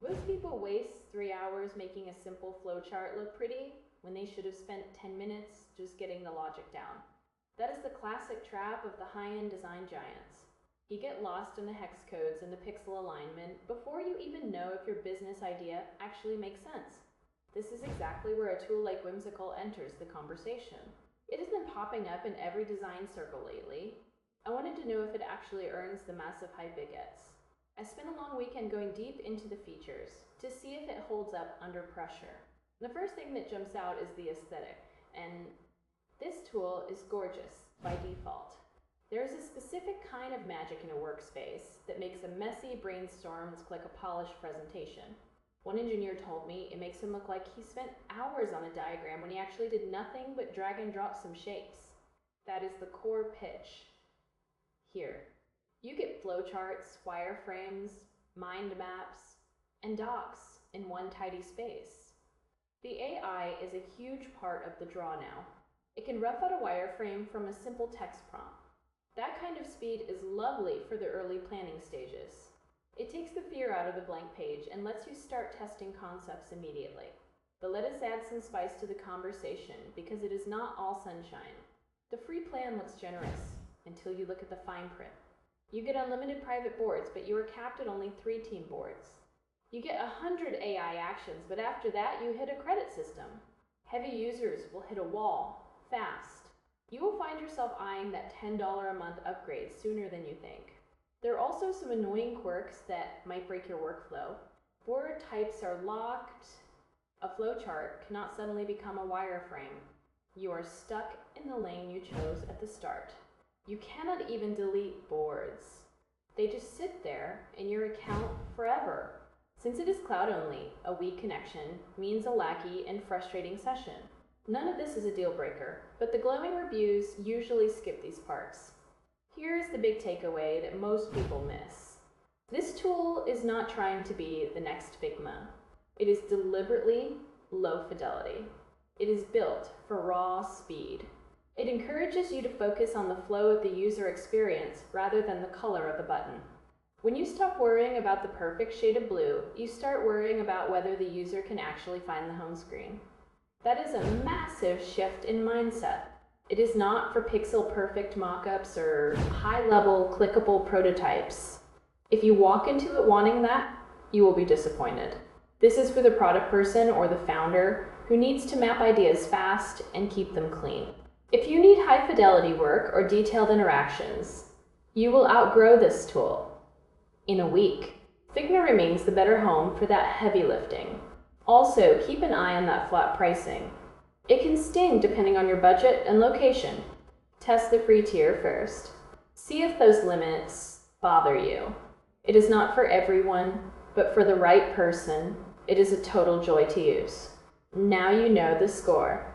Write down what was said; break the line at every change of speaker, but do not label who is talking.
Most people waste 3 hours making a simple flowchart look pretty when they should have spent 10 minutes just getting the logic down. That is the classic trap of the high-end design giants. You get lost in the hex codes and the pixel alignment before you even know if your business idea actually makes sense. This is exactly where a tool like Whimsical enters the conversation. It has been popping up in every design circle lately. I wanted to know if it actually earns the massive hype it gets. I spent a long weekend going deep into the features to see if it holds up under pressure. The first thing that jumps out is the aesthetic, and this tool is gorgeous by default. There is a specific kind of magic in a workspace that makes a messy brainstorm look like a polished presentation. One engineer told me it makes him look like he spent hours on a diagram when he actually did nothing but drag and drop some shapes. That is the core pitch. Here, you get flowcharts, wireframes, mind maps, and docs in one tidy space. The AI is a huge part of the draw now. It can rough out a wireframe from a simple text prompt. That kind of speed is lovely for the early planning stages. It takes the fear out of the blank page and lets you start testing concepts immediately. But let us add some spice to the conversation because it is not all sunshine. The free plan looks generous until you look at the fine print. You get unlimited private boards, but you are capped at only 3 team boards. You get 100 AI actions, but after that you hit a credit system. Heavy users will hit a wall fast. You will find yourself eyeing that $10 a month upgrade sooner than you think. There are also some annoying quirks that might break your workflow. Board types are locked. A flowchart cannot suddenly become a wireframe. You are stuck in the lane you chose at the start. You cannot even delete boards. They just sit there in your account forever. Since it is cloud only, a weak connection means a laggy and frustrating session. None of this is a deal breaker, but the glowing reviews usually skip these parts. Here is the big takeaway that most people miss. This tool is not trying to be the next Figma. It is deliberately low fidelity. It is built for raw speed. It encourages you to focus on the flow of the user experience rather than the color of the button. When you stop worrying about the perfect shade of blue, you start worrying about whether the user can actually find the home screen. That is a massive shift in mindset. It is not for pixel-perfect mockups or high-level clickable prototypes. If you walk into it wanting that, you will be disappointed. This is for the product person or the founder who needs to map ideas fast and keep them clean. If you need high-fidelity work or detailed interactions, you will outgrow this tool in a week. Figma remains the better home for that heavy lifting. Also, keep an eye on that flat pricing. It can sting depending on your budget and location. Test the free tier first. See if those limits bother you. It is not for everyone, but for the right person, it is a total joy to use. Now you know the score.